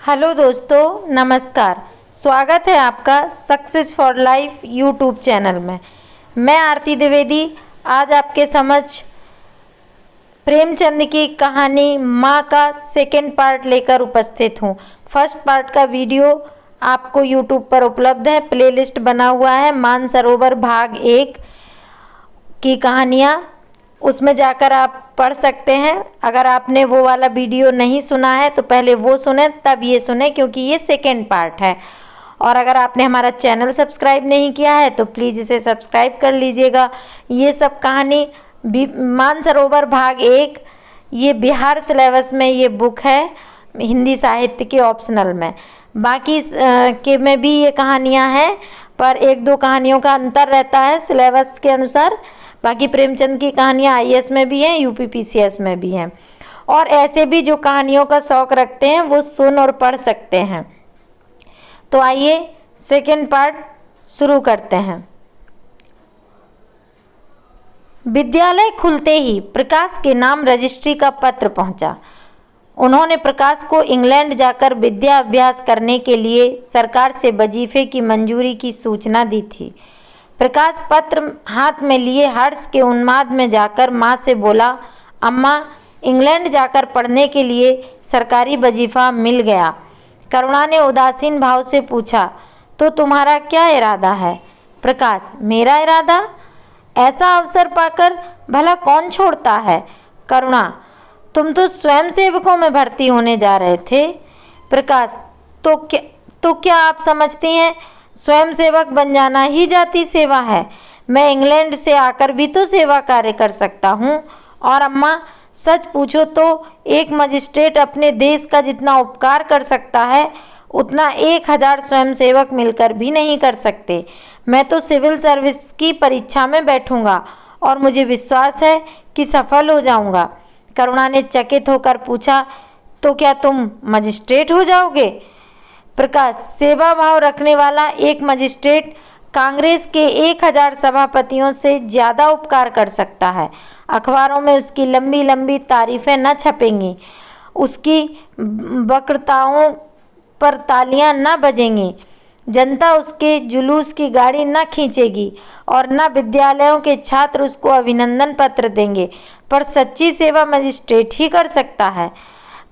Hello दोस्तों, नमस्कार। स्वागत है आपका success for life YouTube channel में। मैं आरती द्विवेदी आज आपके समक्ष प्रेमचंद की कहानी माँ का सेकेंड पार्ट लेकर उपस्थित हूँ। फर्स्ट पार्ट का वीडियो आपको यूट्यूब पर उपलब्ध है, प्लेलिस्ट बना हुआ है मानसरोवर भाग 1 की कहानियाँ, उसमें जाकर आप पढ़ सकते हैं। अगर आपने वो वाला वीडियो नहीं सुना है तो पहले वो सुने तब ये सुने, क्योंकि ये सेकेंड पार्ट है। और अगर आपने हमारा चैनल सब्सक्राइब नहीं किया है तो प्लीज़ इसे सब्सक्राइब कर लीजिएगा। ये सब कहानी मानसरोवर भाग 1 ये बिहार सिलेबस में ये बुक है, हिंदी साहित्य के ऑप्शनल में। बाकी के में भी ये कहानियाँ हैं, पर एक दो कहानियों का अंतर रहता है सिलेबस के अनुसार। बाकी प्रेमचंद की कहानियाँ आईएएस में भी हैं, यूपीपीसीएस में भी हैं। और ऐसे भी जो कहानियों का शौक़ रखते हैं वो सुन और पढ़ सकते हैं। तो आइए सेकेंड पार्ट शुरू करते हैं। विद्यालय खुलते ही प्रकाश के नाम रजिस्ट्री का पत्र पहुंचा। उन्होंने प्रकाश को इंग्लैंड जाकर विद्या अभ्यास करने के लिए सरकार से वजीफे की मंजूरी की सूचना दी थी। प्रकाश पत्र हाथ में लिए हर्ष के उन्माद में जाकर माँ से बोला, अम्मा, इंग्लैंड जाकर पढ़ने के लिए सरकारी वजीफा मिल गया। करुणा ने उदासीन भाव से पूछा, तो तुम्हारा क्या इरादा है? प्रकाश, मेरा इरादा? ऐसा अवसर पाकर भला कौन छोड़ता है? करुणा, तुम तो स्वयं सेवकों में भर्ती होने जा रहे थे। प्रकाश, तो क्या आप समझती हैं स्वयं सेवक बन जाना ही जाति सेवा है? मैं इंग्लैंड से आकर भी तो सेवा कार्य कर सकता हूँ। और अम्मा, सच पूछो तो एक मजिस्ट्रेट अपने देश का जितना उपकार कर सकता है उतना 1000 स्वयं सेवक मिलकर भी नहीं कर सकते। मैं तो सिविल सर्विस की परीक्षा में बैठूंगा और मुझे विश्वास है कि सफल हो जाऊंगा। करुणा ने चकित होकर पूछा, तो क्या तुम मजिस्ट्रेट हो जाओगे? प्रकाश, सेवा भाव रखने वाला एक मजिस्ट्रेट कांग्रेस के 1000 सभापतियों से ज़्यादा उपकार कर सकता है। अखबारों में उसकी लंबी लंबी तारीफ़ें न छपेंगी, उसकी वक्रताओं पर तालियां न बजेंगी, जनता उसके जुलूस की गाड़ी न खींचेगी और न विद्यालयों के छात्र उसको अभिनंदन पत्र देंगे, पर सच्ची सेवा मजिस्ट्रेट ही कर सकता है।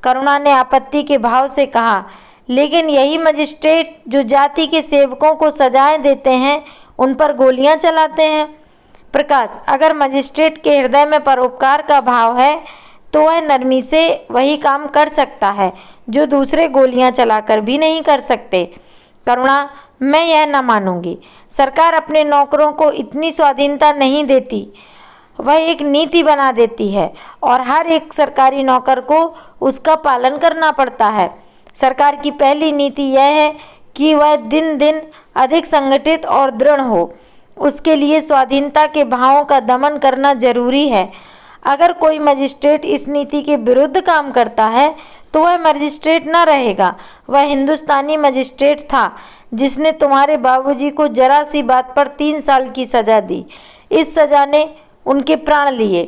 करुणा ने आपत्ति के भाव से कहा, लेकिन यही मजिस्ट्रेट जो जाति के सेवकों को सजाएं देते हैं उन पर गोलियां चलाते हैं। प्रकाश, अगर मजिस्ट्रेट के हृदय में परोपकार का भाव है तो वह नरमी से वही काम कर सकता है जो दूसरे गोलियां चलाकर भी नहीं कर सकते। करुणा, मैं यह न मानूंगी। सरकार अपने नौकरों को इतनी स्वाधीनता नहीं देती, वह एक नीति बना देती है और हर एक सरकारी नौकर को उसका पालन करना पड़ता है। सरकार की पहली नीति यह है कि वह दिन दिन अधिक संगठित और दृढ़ हो। उसके लिए स्वाधीनता के भावों का दमन करना जरूरी है। अगर कोई मजिस्ट्रेट इस नीति के विरुद्ध काम करता है तो वह मजिस्ट्रेट न रहेगा। वह हिंदुस्तानी मजिस्ट्रेट था जिसने तुम्हारे बाबूजी को जरा सी बात पर 3 साल की सज़ा दी। इस सज़ा ने उनके प्राण लिए।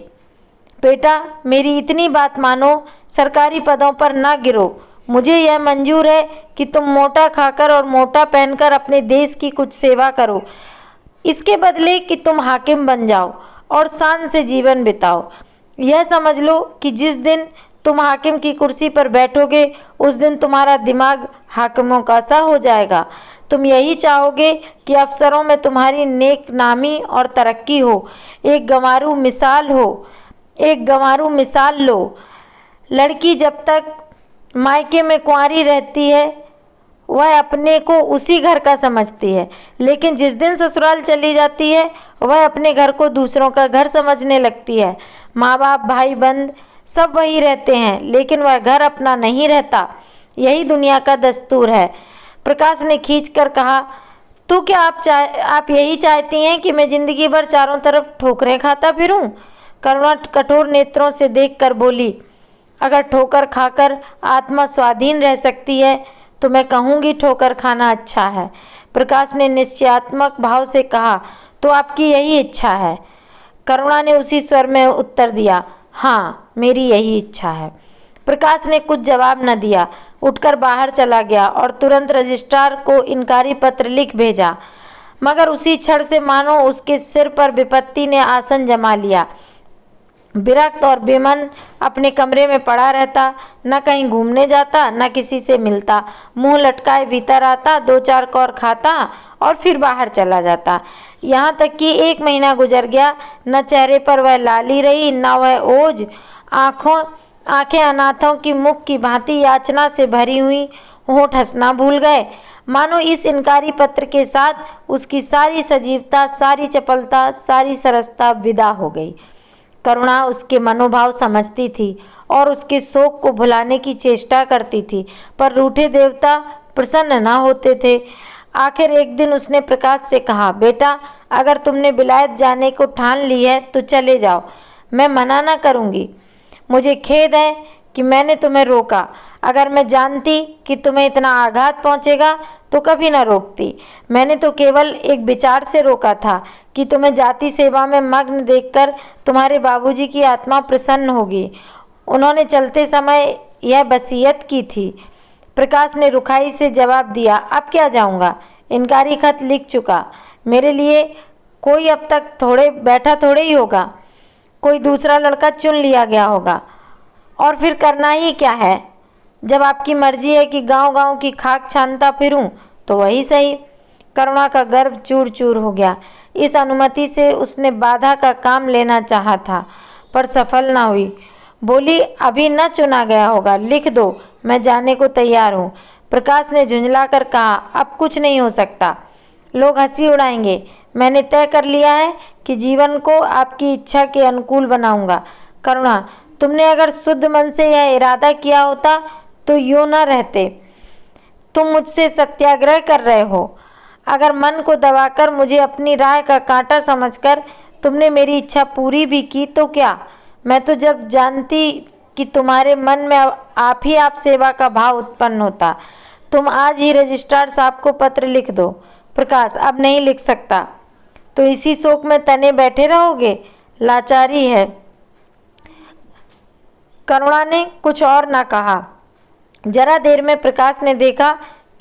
बेटा, मेरी इतनी बात मानो, सरकारी पदों पर न गिरो। मुझे यह मंजूर है कि तुम मोटा खाकर और मोटा पहनकर अपने देश की कुछ सेवा करो, इसके बदले कि तुम हाकिम बन जाओ और शान से जीवन बिताओ। यह समझ लो कि जिस दिन तुम हाकिम की कुर्सी पर बैठोगे उस दिन तुम्हारा दिमाग हाकिमों का सा हो जाएगा। तुम यही चाहोगे कि अफसरों में तुम्हारी नेक नामी और तरक्की हो, एक गंवारू मिसाल लो। लड़की जब तक मायके में कुंवारी रहती है वह अपने को उसी घर का समझती है, लेकिन जिस दिन ससुराल चली जाती है वह अपने घर को दूसरों का घर समझने लगती है। माँ बाप, भाई बंद सब वही रहते हैं, लेकिन वह घर अपना नहीं रहता। यही दुनिया का दस्तूर है। प्रकाश ने खींचकर कहा, तो क्या आप यही चाहती हैं कि मैं जिंदगी भर चारों तरफ ठोकरें खाता फिरूं? करुणा कठोर नेत्रों से देखकर बोली, अगर ठोकर खाकर आत्मा स्वाधीन रह सकती है तो मैं कहूँगी ठोकर खाना अच्छा है। प्रकाश ने निश्चयात्मक भाव से कहा, तो आपकी यही इच्छा है? करुणा ने उसी स्वर में उत्तर दिया, हाँ, मेरी यही इच्छा है। प्रकाश ने कुछ जवाब न दिया। उठकर बाहर चला गया और तुरंत रजिस्ट्रार को इनकारी पत्र लिख भेजा। मगर उसी क्षण से मानो उसके सिर पर विपत्ति ने आसन जमा लिया। विरक्त और बेमन अपने कमरे में पड़ा रहता, न कहीं घूमने जाता, न किसी से मिलता, मुंह लटकाए भीतर आता, 2-4 कौर खाता और फिर बाहर चला जाता। यहाँ तक कि 1 महीना गुजर गया, न चेहरे पर वह लाली रही, न वह ओज। आंखें अनाथों की मुख की भांति याचना से भरी हुई, होंठ हंसना भूल गए। मानो इस इनकारी पत्र के साथ उसकी सारी सजीवता, सारी चपलता, सारी सरसता विदा हो गई। करुणा उसके मनोभाव समझती थी और उसके शोक को भुलाने की चेष्टा करती थी, पर रूठे देवता प्रसन्न न होते थे। आखिर एक दिन उसने प्रकाश से कहा, बेटा, अगर तुमने विलायत जाने को ठान ली है तो चले जाओ, मैं मना न करूँगी। मुझे खेद है कि मैंने तुम्हें रोका। अगर मैं जानती कि तुम्हें इतना आघात पहुँचेगा तो कभी न रोकती। मैंने तो केवल एक विचार से रोका था कि तुम्हें जाति सेवा में मग्न देखकर तुम्हारे बाबूजी की आत्मा प्रसन्न होगी। उन्होंने चलते समय यह वसीयत की थी। प्रकाश ने रुखाई से जवाब दिया, अब क्या जाऊंगा, इनकारी खत लिख चुका। मेरे लिए कोई अब तक बैठा थोड़े ही होगा, कोई दूसरा लड़का चुन लिया गया होगा, और फिर करना ही क्या है। जब आपकी मर्जी है कि गांव-गांव की खाक छानता फिरूं तो वही सही। करुणा का गर्व चूर चूर हो गया। इस अनुमति से उसने बाधा का काम लेना चाहा था, पर सफल न हुई। बोली, अभी न चुना गया होगा, लिख दो, मैं जाने को तैयार हूँ। प्रकाश ने झुंझलाकर कहा, अब कुछ नहीं हो सकता, लोग हंसी उड़ाएंगे। मैंने तय कर लिया है कि जीवन को आपकी इच्छा के अनुकूल बनाऊंगा। करुणा, तुमने अगर शुद्ध मन से यह इरादा किया होता तो यूँ न रहते। तुम मुझसे सत्याग्रह कर रहे हो। अगर मन को दबाकर मुझे अपनी राह का कांटा समझकर तुमने मेरी इच्छा पूरी भी की तो क्या। मैं तो जब जानती कि तुम्हारे मन में आप ही आप सेवा का भाव उत्पन्न होता। तुम आज ही रजिस्ट्रार साहब को पत्र लिख दो। प्रकाश, अब नहीं लिख सकता। तो इसी शोक में तने बैठे रहोगे, लाचारी है। करुणा ने कुछ और न कहा। जरा देर में प्रकाश ने देखा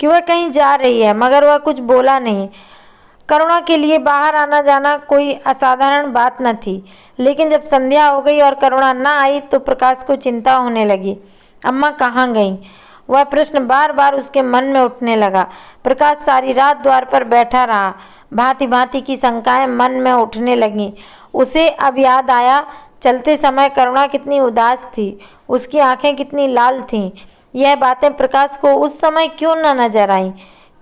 कि वह कहीं जा रही है, मगर वह कुछ बोला नहीं। करुणा के लिए बाहर आना जाना कोई असाधारण बात न थी, लेकिन जब संध्या हो गई और करुणा न आई तो प्रकाश को चिंता होने लगी। अम्मा कहाँ गईं? वह प्रश्न बार बार उसके मन में उठने लगा। प्रकाश सारी रात द्वार पर बैठा रहा। भांति भांति की शंकाएं मन में उठने लगीं। उसे अब याद आया, चलते समय करुणा कितनी उदास थी, उसकी आंखें कितनी लाल थीं। यह बातें प्रकाश को उस समय क्यों न नजर आईं?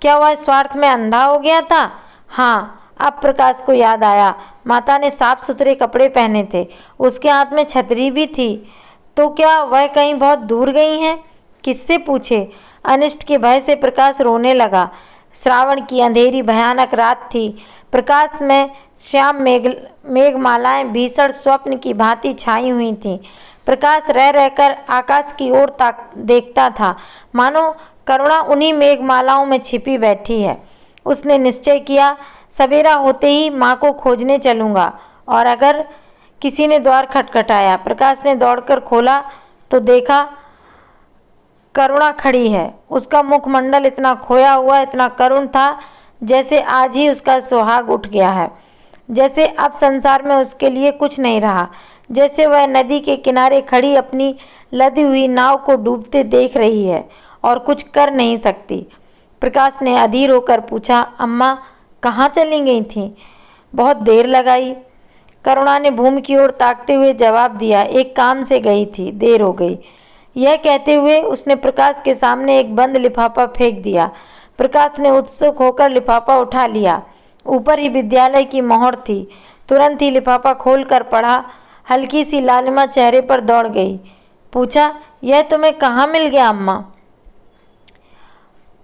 क्या वह स्वार्थ में अंधा हो गया था? हाँ, अब प्रकाश को याद आया, माता ने साफ सुथरे कपड़े पहने थे, उसके हाथ में छतरी भी थी। तो क्या वह कहीं बहुत दूर गई हैं? किससे पूछे? अनिष्ट के भय से प्रकाश रोने लगा। श्रावण की अंधेरी भयानक रात थी। प्रकाश में श्याम मेघमालाएं भीषण स्वप्न की भांति छाई हुई थीं। प्रकाश रह रहकर आकाश की ओर देखता था, मानो करुणा उन्हीं मेघमालाओं में छिपी बैठी है। उसने निश्चय किया, सवेरा होते ही माँ को खोजने चलूँगा। और अगर किसी ने द्वार खटखटाया, प्रकाश ने दौड़कर खोला तो देखा करुणा खड़ी है। उसका मुखमंडल इतना खोया हुआ, इतना करुण था, जैसे आज ही उसका सुहाग उठ गया है, जैसे अब संसार में उसके लिए कुछ नहीं रहा, जैसे वह नदी के किनारे खड़ी अपनी लदी हुई नाव को डूबते देख रही है और कुछ कर नहीं सकती। प्रकाश ने अधीर होकर पूछा, अम्मा कहाँ चली गई थीं? बहुत देर लगाई। करुणा ने भूमि की ओर ताकते हुए जवाब दिया, एक काम से गई थी, देर हो गई। यह कहते हुए उसने प्रकाश के सामने एक बंद लिफाफा फेंक दिया। प्रकाश ने उत्सुक होकर लिफाफा उठा लिया। ऊपर ही विद्यालय की मोहर थी। तुरंत ही लिफाफा खोलकर पढ़ा। हल्की सी लालिमा चेहरे पर दौड़ गई। पूछा, यह तुम्हें कहाँ मिल गया अम्मा?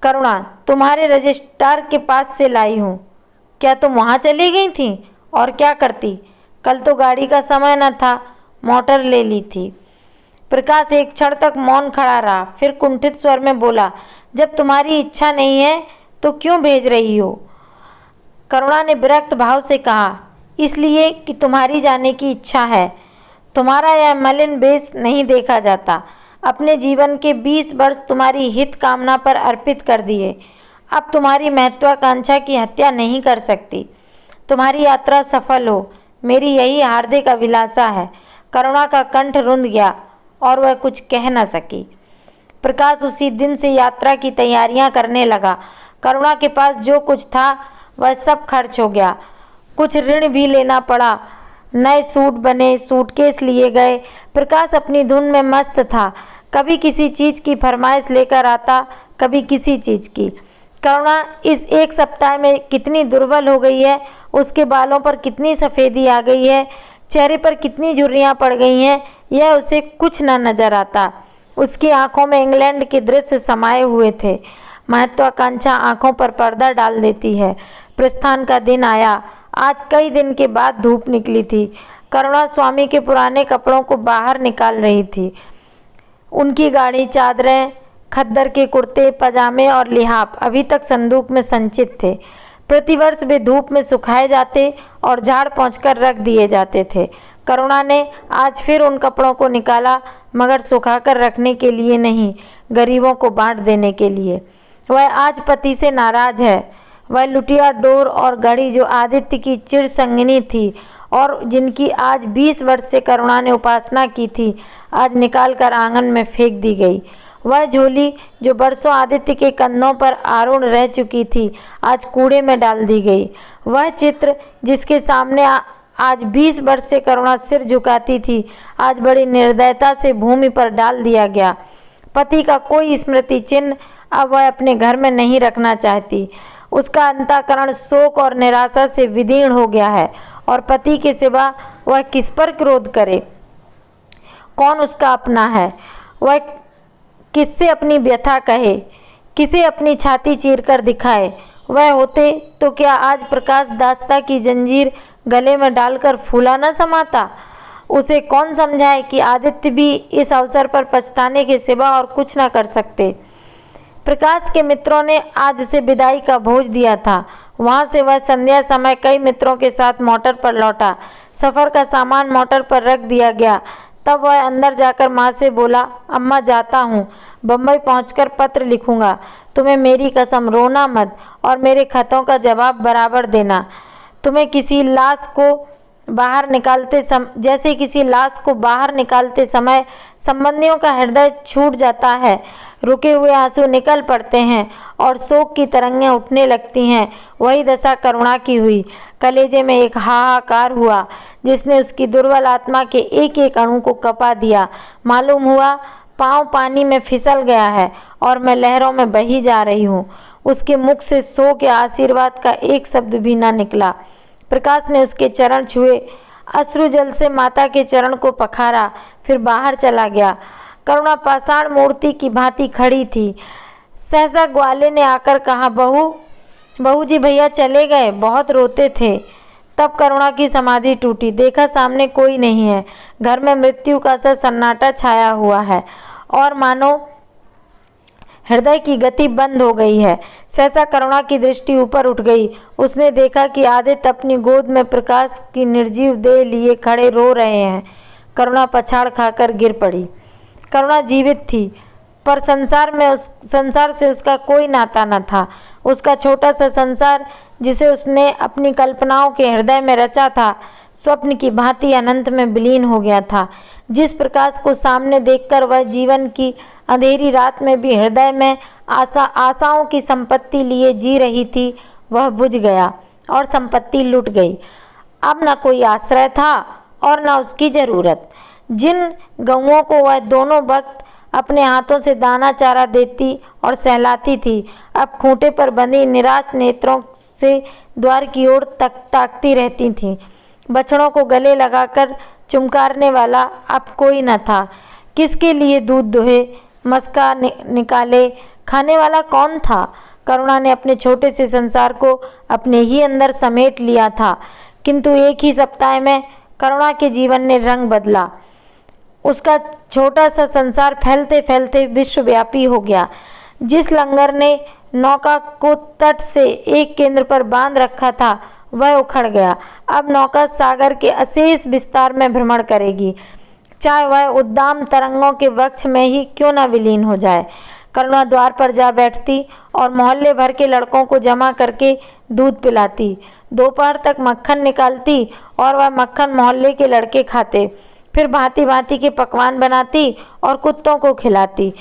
करुणा, तुम्हारे रजिस्ट्रार के पास से लाई हूँ। क्या तुम वहाँ चली गई थीं? और क्या करती? कल तो गाड़ी का समय न था, मोटर ले ली थी। प्रकाश एक क्षण तक मौन खड़ा रहा, फिर कुंठित स्वर में बोला, जब तुम्हारी इच्छा नहीं है तो क्यों भेज रही हो? करुणा ने विरक्त भाव से कहा, इसलिए कि तुम्हारी जाने की इच्छा है। तुम्हारा यह मलिन वेश नहीं देखा जाता। अपने जीवन के 20 वर्ष तुम्हारी हित कामना पर अर्पित कर दिए। अब तुम्हारी महत्वाकांक्षा की हत्या नहीं कर सकती। तुम्हारी यात्रा सफल हो, मेरी यही हार्दिक अभिलाषा है। करुणा का कंठ रुंध गया और वह कुछ कह न सकी। प्रकाश उसी दिन से यात्रा की तैयारियां करने लगा। करुणा के पास जो कुछ था वह सब खर्च हो गया। कुछ ऋण भी लेना पड़ा। नए सूट बने, सूटकेस लिए गए। प्रकाश अपनी धुन में मस्त था। कभी किसी चीज़ की फरमाइश लेकर आता, कभी किसी चीज़ की। करुणा इस एक सप्ताह में कितनी दुर्बल हो गई है, उसके बालों पर कितनी सफ़ेदी आ गई है, चेहरे पर कितनी झुर्रियाँ पड़ गई हैं, यह उसे कुछ न नज़र आता। उसकी आंखों में इंग्लैंड के दृश्य समाये हुए थे। महत्वाकांक्षा आंखों पर पर्दा डाल देती है। प्रस्थान का दिन आया। आज कई दिन के बाद धूप निकली थी। करुणा स्वामी के पुराने कपड़ों को बाहर निकाल रही थी। उनकी गाढ़ी चादरें, खद्दर के कुर्ते, पजामे और लिहाफ अभी तक संदूक में संचित थे। प्रतिवर्ष वे धूप में सुखाए जाते और झाड़ पोंछकर रख दिए जाते थे। करुणा ने आज फिर उन कपड़ों को निकाला, मगर सुखाकर रखने के लिए नहीं, गरीबों को बांट देने के लिए। वह आज पति से नाराज है। वह लुटिया डोर और घड़ी जो आदित्य की चिर संगिनी थी और जिनकी आज 20 वर्ष से करुणा ने उपासना की थी, आज निकाल कर आंगन में फेंक दी गई। वह झोली जो बरसों आदित्य के कंधों पर आरूढ़ रह चुकी थी, आज कूड़े में डाल दी गई। वह चित्र जिसके सामने आज 20 वर्ष से करुणा सिर झुकाती थी, आज बड़ी निर्दयता से भूमि पर डाल दिया गया। पति का कोई स्मृति चिन्ह अब वह अपने घर में नहीं रखना चाहती। उसका अंतःकरण शोक और निराशा से विदीर्ण हो गया है और पति के सिवा वह किस पर क्रोध करे? कौन उसका अपना है? वह किससे अपनी व्यथा कहे, किसे अपनी छाती चीरकर दिखाए? वह होते तो क्या आज प्रकाश दास्ता की जंजीर गले में डालकर फूला न समाता? उसे कौन समझाए कि आदित्य भी इस अवसर पर पछताने के सिवा और कुछ न कर सकते। प्रकाश के मित्रों ने आज उसे विदाई का भोज दिया था। वहाँ से वह संध्या समय कई मित्रों के साथ मोटर पर लौटा। सफ़र का सामान मोटर पर रख दिया गया। तब वह अंदर जाकर माँ से बोला, अम्मा जाता हूँ, बम्बई पहुँचकर पत्र लिखूँगा। तुम्हें मेरी कसम, रोना मत और मेरे खतों का जवाब बराबर देना। तुम्हें किसी लाश को बाहर निकालते समय संबंधियों का हृदय छूट जाता है, रुके हुए आंसू निकल पड़ते हैं और शोक की तरंगें उठने लगती हैं। वही दशा करुणा की हुई। कलेजे में एक हाहाकार हुआ जिसने उसकी दुर्बल आत्मा के एक एक अणु को कपा दिया। मालूम हुआ पाँव पानी में फिसल गया है और मैं लहरों में बही जा रही हूँ। उसके मुख से शोक या आशीर्वाद का एक शब्द भी न निकला। प्रकाश ने उसके चरण छुए, अश्रु जल से माता के चरण को पखारा, फिर बाहर चला गया। करुणा पाषाण मूर्ति की भांति खड़ी थी। सहसा ग्वाले ने आकर कहा, बहू जी भैया चले गए, बहुत रोते थे। तब करुणा की समाधि टूटी। देखा सामने कोई नहीं है। घर में मृत्यु का सा सन्नाटा छाया हुआ है और मानो हृदय की गति बंद हो गई है। सहसा करुणा की दृष्टि ऊपर उठ गई। उसने देखा कि आदित्य अपनी गोद में प्रकाश की निर्जीव देह लिए खड़े रो रहे हैं। करुणा पछाड़ खाकर गिर पड़ी। करुणा जीवित थी, पर संसार से उसका कोई नाता न था। उसका छोटा सा संसार जिसे उसने अपनी कल्पनाओं के हृदय में रचा था, स्वप्न की भांति अनंत में विलीन हो गया था। जिस प्रकाश को सामने देखकर वह जीवन की अंधेरी रात में भी हृदय में आशाओं की संपत्ति लिए जी रही थी, वह बुझ गया और संपत्ति लुट गई। अब न कोई आश्रय था और न उसकी जरूरत। जिन गऊओं को वह दोनों वक्त अपने हाथों से दाना चारा देती और सहलाती थी, अब खूंटे पर बंधी निराश नेत्रों से द्वार की ओर ताकती रहती थीं। बछड़ों को गले लगाकर चुमकारने वाला अब कोई न था। किसके लिए दूध दुहे, मस्का निकाले, खाने वाला कौन था? करुणा ने अपने छोटे से संसार को अपने ही अंदर समेट लिया था, किंतु एक ही सप्ताह में करुणा के जीवन ने रंग बदला। उसका छोटा सा संसार फैलते फैलते विश्वव्यापी हो गया। जिस लंगर ने नौका को तट से एक केंद्र पर बांध रखा था, वह उखड़ गया। अब नौका सागर के अशेष विस्तार में भ्रमण करेगी। चाहे वह उद्दाम तरंगों के वक्ष में ही क्यों न विलीन हो जाए। करुणा द्वार पर जा बैठती और मोहल्ले भर के लड़कों को जमा करके दूध पिलाती। दोपहर तक मक्खन निकालती और वह मक्खन मोहल्ले के लड़के खाते। फिर भांति भांति के पकवान बनाती और कुत्तों को खिलाती।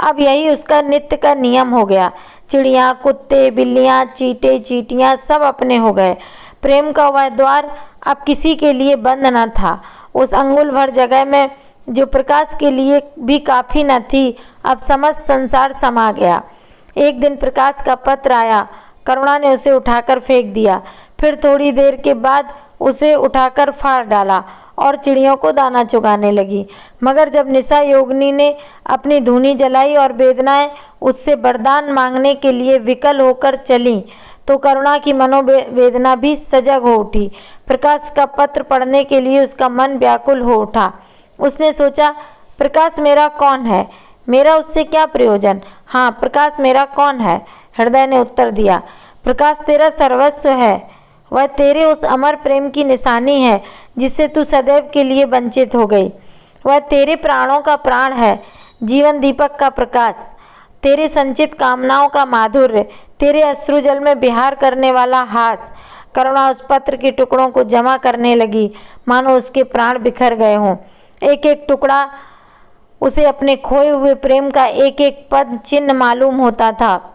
अब यही उसका नित्य का नियम हो गया। चिड़ियाँ, कुत्ते, बिल्लियाँ, चींटे, चींटियाँ सब अपने हो गए। प्रेम का वह द्वार अब किसी के लिए बंद न था। उस अंगुल भर जगह में जो प्रकाश के लिए भी काफ़ी न थी, अब समस्त संसार समा गया। एक दिन प्रकाश का पत्र आया। करुणा ने उसे उठाकर फेंक दिया। फिर थोड़ी देर के बाद उसे उठाकर फाड़ डाला और चिड़ियों को दाना चुगाने लगी। मगर जब निशा योगिनी ने अपनी धूनी जलाई और वेदनाएं उससे वरदान मांगने के लिए विकल होकर चली, तो करुणा की मनोवेदना भी सजग हो उठी। प्रकाश का पत्र पढ़ने के लिए उसका मन व्याकुल हो उठा। उसने सोचा, प्रकाश मेरा कौन है? मेरा उससे क्या प्रयोजन? हाँ, प्रकाश मेरा कौन है? हृदय ने उत्तर दिया, प्रकाश तेरा सर्वस्व है। वह तेरे उस अमर प्रेम की निशानी है जिससे तू सदैव के लिए वंचित हो गई। वह तेरे प्राणों का प्राण है, जीवन दीपक का प्रकाश, तेरे संचित कामनाओं का माधुर्य, तेरे अश्रुजल में विहार करने वाला हास। करुणा उस पत्र के टुकड़ों को जमा करने लगी, मानो उसके प्राण बिखर गए हों। एक एक टुकड़ा उसे अपने खोए हुए प्रेम का एक एक पद चिन्ह मालूम होता था।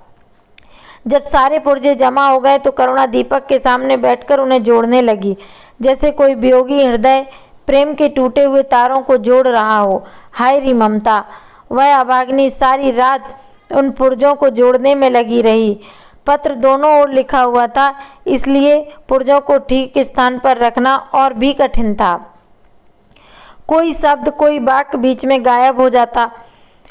जब सारे पुर्जे जमा हो गए तो करुणा दीपक के सामने बैठकर उन्हें जोड़ने लगी, जैसे कोई वियोगी हृदय प्रेम के टूटे हुए तारों को जोड़ रहा हो। हाय री ममता! वह अभागिनी सारी रात उन पुर्जों को जोड़ने में लगी रही। पत्र दोनों ओर लिखा हुआ था, इसलिए पुर्जों को ठीक स्थान पर रखना और भी कठिन था। कोई शब्द, कोई वाक्य बीच में गायब हो जाता।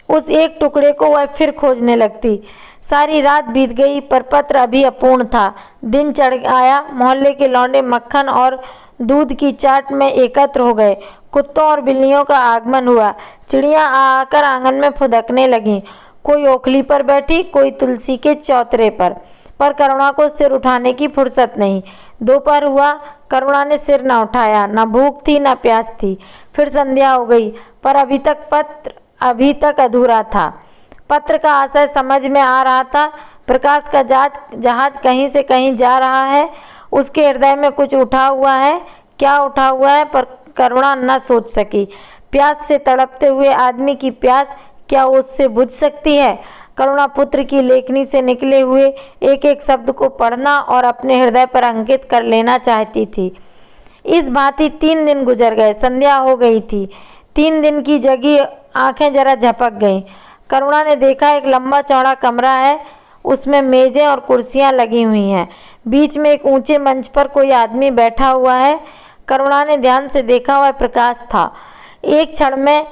उस एक टुकड़े को वह फिर खोजने लगती। सारी रात बीत गई पर पत्र अभी अपूर्ण था। दिन चढ़ आया। मोहल्ले के लौंडे मक्खन और दूध की चाट में एकत्र हो गए। कुत्तों और बिल्लियों का आगमन हुआ। चिड़ियाँ आकर आंगन में फुदकने लगीं। कोई ओखली पर बैठी, कोई तुलसी के चौतरे पर करुणा को सिर उठाने की फुर्सत नहीं। दोपहर हुआ, करुणा ने सिर न उठाया। न भूख थी न प्यास थी। फिर संध्या हो गई पर अभी तक अधूरा था। पत्र का आशय समझ में आ रहा था। प्रकाश का जहाज कहीं से कहीं जा रहा है। उसके हृदय में कुछ उठा हुआ है। क्या उठा हुआ है पर करुणा न सोच सकी। प्यास से तड़पते हुए आदमी की प्यास क्या उससे बुझ सकती है? करुणा पुत्र की लेखनी से निकले हुए एक एक शब्द को पढ़ना और अपने हृदय पर अंकित कर लेना चाहती थी। इस भांति 3 दिन गुजर गए। संध्या हो गई थी। 3 दिन की जगी आंखें जरा झपक गईं। करुणा ने देखा एक लंबा चौड़ा कमरा है। उसमें मेजें और कुर्सियां लगी हुई हैं। बीच में एक ऊंचे मंच पर कोई आदमी बैठा हुआ है। करुणा ने ध्यान से देखा, वह प्रकाश था। एक क्षण में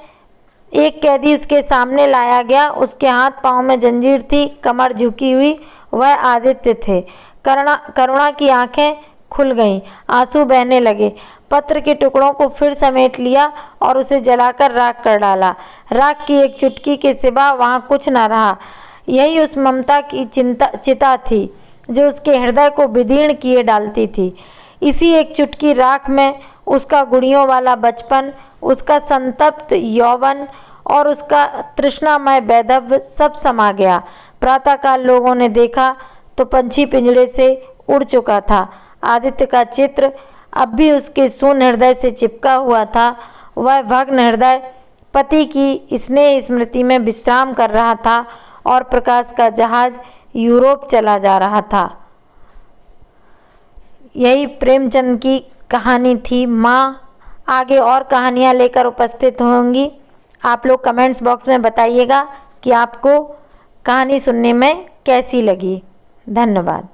एक कैदी उसके सामने लाया गया। उसके हाथ पांव में जंजीर थी, कमर झुकी हुई। वह आदित्य थे। करुणा की आंखें खुल गईं, आंसू बहने लगे। पत्र के टुकड़ों को फिर समेट लिया और उसे जलाकर राख कर डाला। राख की एक चुटकी के सिवा वहाँ कुछ न रहा। यही उस ममता की चिता थी जो उसके हृदय को विदीर्ण किए डालती थी। इसी एक चुटकी राख में उसका गुड़ियों वाला बचपन, उसका संतप्त यौवन और उसका तृष्णामय वैधव्य सब समा गया। प्रातःकाल लोगों ने देखा तो पंछी पिंजड़े से उड़ चुका था। आदित्य का चित्र अब भी उसके शून्य हृदय से चिपका हुआ था। वह भग्न हृदय पति की स्नेह स्मृति में विश्राम कर रहा था और प्रकाश का जहाज यूरोप चला जा रहा था। यही प्रेमचंद की कहानी थी। माँ आगे और कहानियाँ लेकर उपस्थित होंगी। आप लोग कमेंट्स बॉक्स में बताइएगा कि आपको कहानी सुनने में कैसी लगी। धन्यवाद।